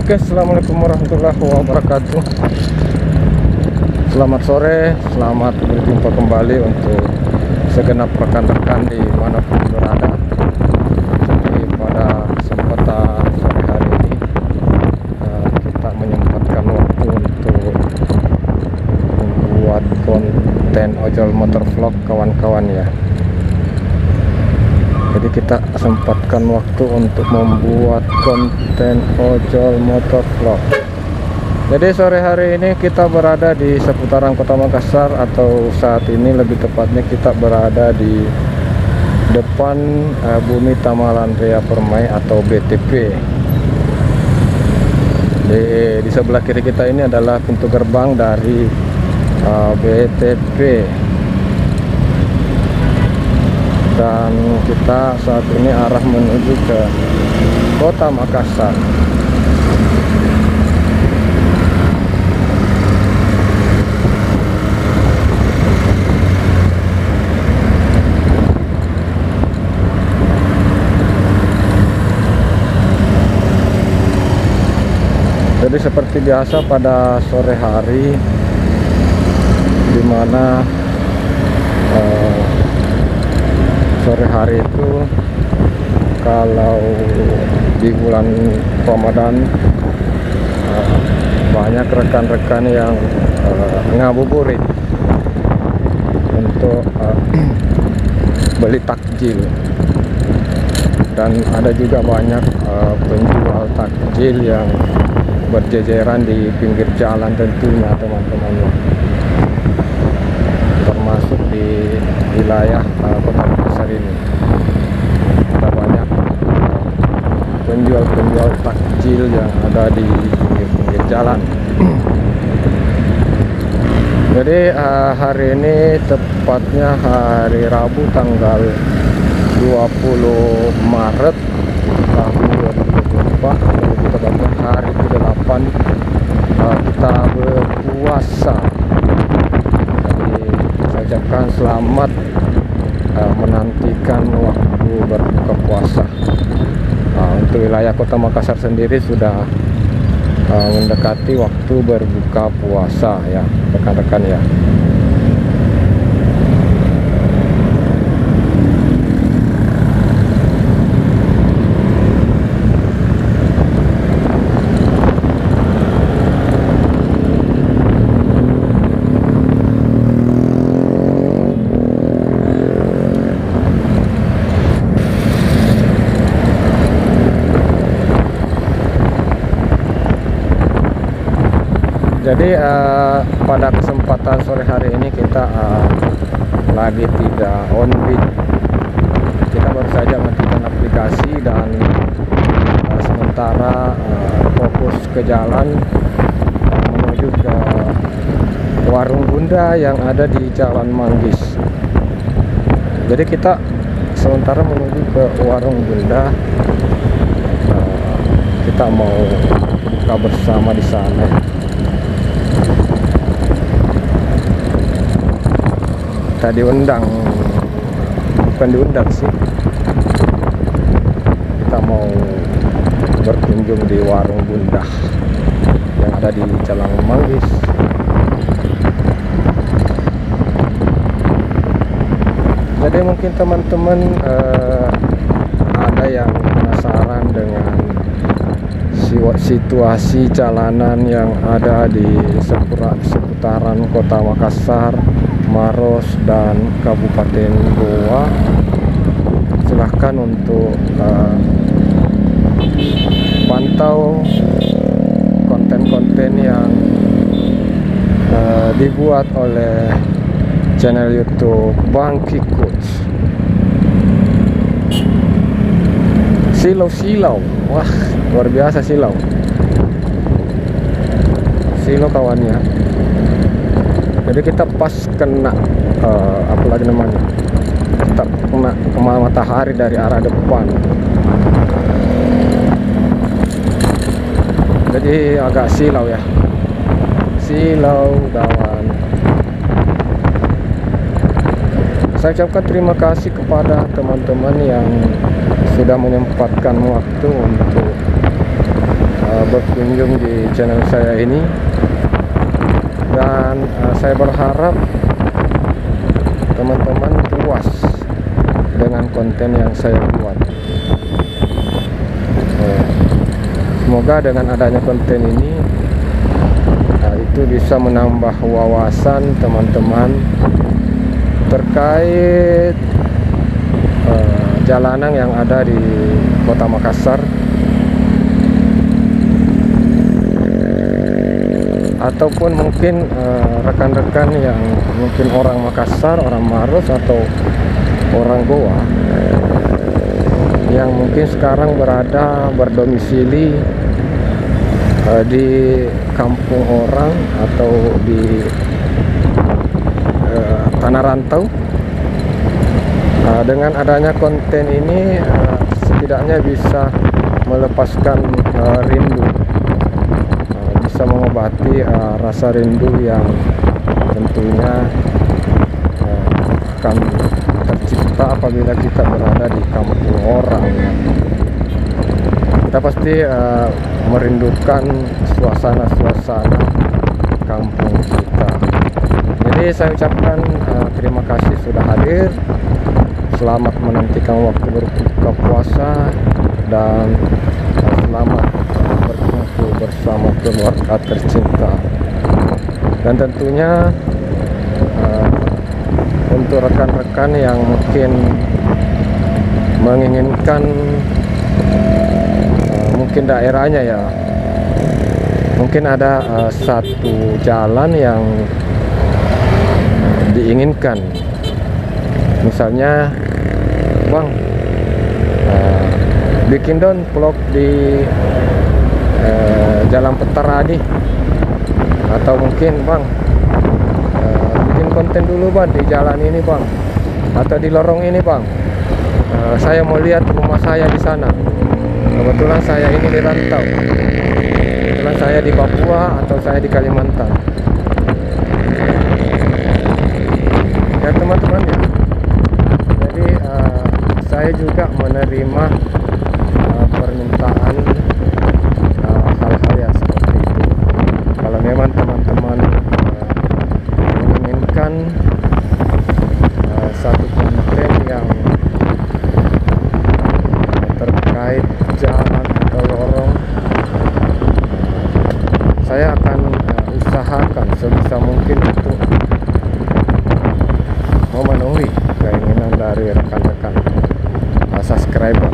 Oke, assalamualaikum warahmatullahi wabarakatuh. Selamat sore, selamat berjumpa kembali untuk segenap rekan-rekan di manapun berada. Jadi pada kesempatan sore hari ini kita menyempatkan waktu untuk membuat konten ojol motor vlog kawan-kawan ya. Jadi kita sempatkan waktu untuk membuat konten ojol motor vlog. Jadi sore hari ini kita berada di seputaran Kota Makassar, atau saat ini lebih tepatnya kita berada di depan Bumi Tamalan Rea Permai atau BTP. Di sebelah kiri kita ini adalah pintu gerbang dari BTP. Dan kita saat ini arah menuju ke Kota Makassar. Jadi seperti biasa pada sore hari, dimana sore hari itu kalau di bulan Ramadan banyak rekan-rekan yang ngabuburit untuk beli takjil, dan ada juga banyak penjual takjil yang berjejeran di pinggir jalan tentunya teman-teman, termasuk di wilayah Kota Makassar ini. Ada banyak penjual-penjual takjil yang ada di pinggir jalan. Jadi hari ini tepatnya hari Rabu tanggal 20 Maret tahun 2024, lebih tepatnya hari ke-8 kita berpuasa. Saya ucapkan selamat menantikan waktu berbuka puasa. Untuk wilayah Kota Makassar sendiri sudah mendekati waktu berbuka puasa ya rekan-rekan ya. Jadi pada kesempatan sore hari ini kita lagi tidak on beat. Kita baru saja matikan aplikasi dan sementara fokus ke jalan menuju ke warung Bunda yang ada di Jalan Manggis. Jadi kita sementara menuju ke warung Bunda. Kita mau buka bersama di sana. Kita diundang, bukan diundang sih, kita mau berkunjung di warung Bunda yang ada di Jalan Manggis. Jadi mungkin teman-teman ada yang penasaran dengan situasi jalanan yang ada di seputaran Kota Makassar, Maros, dan Kabupaten Goa. Silahkan untuk pantau konten-konten yang dibuat oleh channel YouTube Bang Kikut. Silau-silau, wah luar biasa silau kawannya. Jadi kita pas kena apa lagi namanya, kita kena matahari dari arah depan, jadi agak silau ya, silau kawan. Saya ucapkan terima kasih kepada teman-teman yang sudah menyempatkan waktu untuk berkunjung di channel saya ini, dan saya berharap teman-teman puas dengan konten yang saya buat. Semoga dengan adanya konten ini itu bisa menambah wawasan teman-teman terkait jalanan yang ada di Kota Makassar, ataupun mungkin rekan-rekan yang mungkin orang Makassar, orang Maros, atau orang Goa yang mungkin sekarang berdomisili di kampung orang atau di tanah rantau. Dengan adanya konten ini setidaknya bisa melepaskan rindu, bisa mengobati rasa rindu yang tentunya akan tercipta apabila kita berada di kampung orang. Kita pasti merindukan suasana-suasana kampung kita. Jadi saya ucapkan terima kasih sudah hadir. Selamat menantikan waktu berbuka puasa, dan selamat berkumpul bersama keluarga tercinta. Dan tentunya untuk rekan-rekan yang mungkin menginginkan mungkin daerahnya ya, mungkin ada satu jalan yang diinginkan, misalnya Bang, bikin dong vlog di Jalan Petaradi, atau mungkin Bang, bikin konten dulu Bang di jalan ini Bang, atau di lorong ini Bang. Saya mau lihat rumah saya di sana. Kebetulan saya ini di rantau. Kebetulan saya di Papua atau saya di Kalimantan. Ya teman-teman ya. Jadi saya juga menerima permintaan hal-hal yang seperti itu. Kalau memang teman-teman menginginkan satu konten yang terkait jalan atau lorong, saya akan usahakan sebisa mungkin untuk memenuhi keinginan dari rekan-rekan subscriber.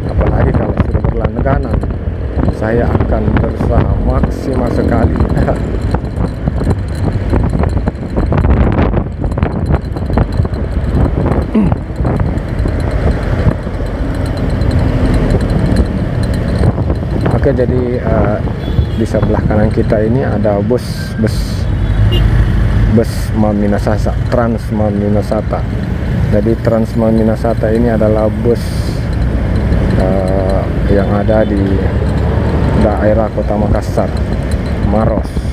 Apalagi kalau sudah berlangganan, saya akan berusaha maksimal sekali. Oke, jadi di sebelah kanan kita ini ada bus Maminasasa, Trans Maminasata. Jadi Trans Maminasata ini adalah bus yang ada di daerah Kota Makassar, Maros.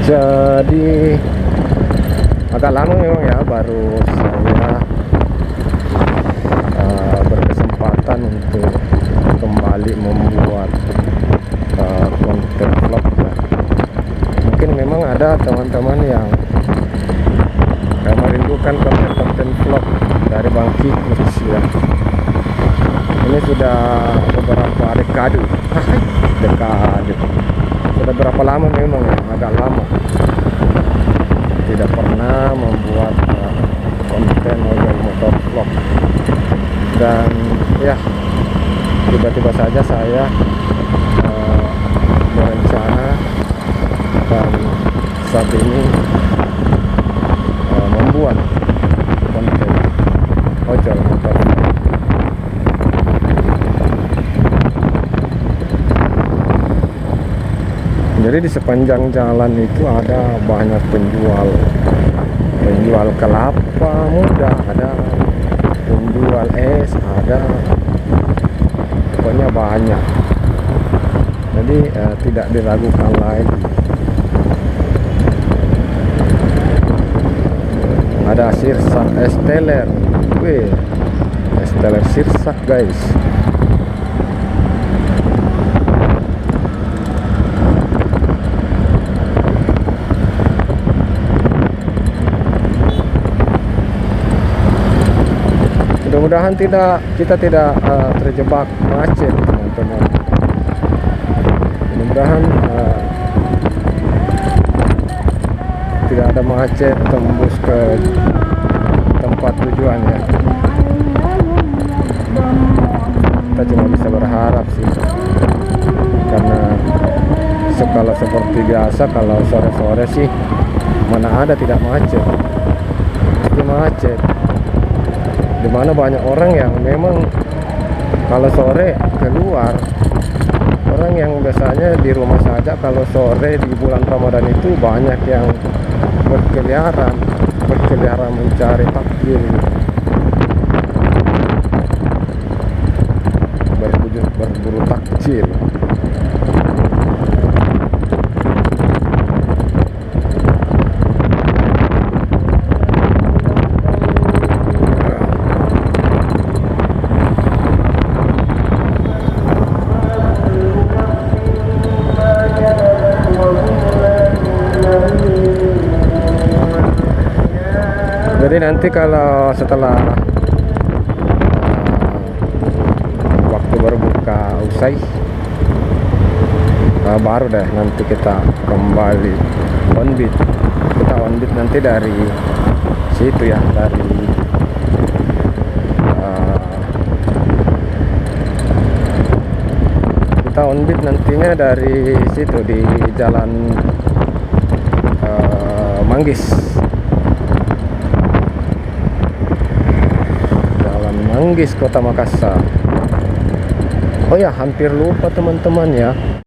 Jadi agak lama memang ya baru saya berkesempatan untuk kembali membuat konten vlog ya. Mungkin memang ada teman-teman yang merindukan konten-konten vlog dari Bang Kikmus ya. Ini sudah beberapa dekade. Sudah berapa lama memang ya, agak lama tidak pernah membuat konten ojol motor vlog. Dan ya tiba-tiba saja saya berencana dan saat ini membuat Jadi di sepanjang jalan itu ada banyak penjual kelapa muda, ada penjual es, ada, pokoknya banyak. Jadi tidak diragukan lagi. Ada sirsak es teler, wih, es teler sirsak guys. Mudah-mudahan kita tidak terjebak macet, teman-teman. Mudah-mudahan tidak ada macet tembus ke tempat tujuan ya. Kita cuma bisa berharap sih, karena kalau seperti biasa, kalau sore-sore sih mana ada tidak macet, pasti macet. Dimana banyak orang yang memang kalau sore keluar, orang yang biasanya di rumah saja, kalau sore di bulan Ramadan itu banyak yang berkeliaran mencari takjil, berburu takjil. Jadi nanti kalau setelah waktu berbuka usai, baru deh nanti kita kembali on beat. Kita on beat nanti dari situ ya, dari kita on beat nantinya dari situ di jalan Manggis. Manggis, Kota Makassar. Oh ya, hampir lupa teman-teman ya.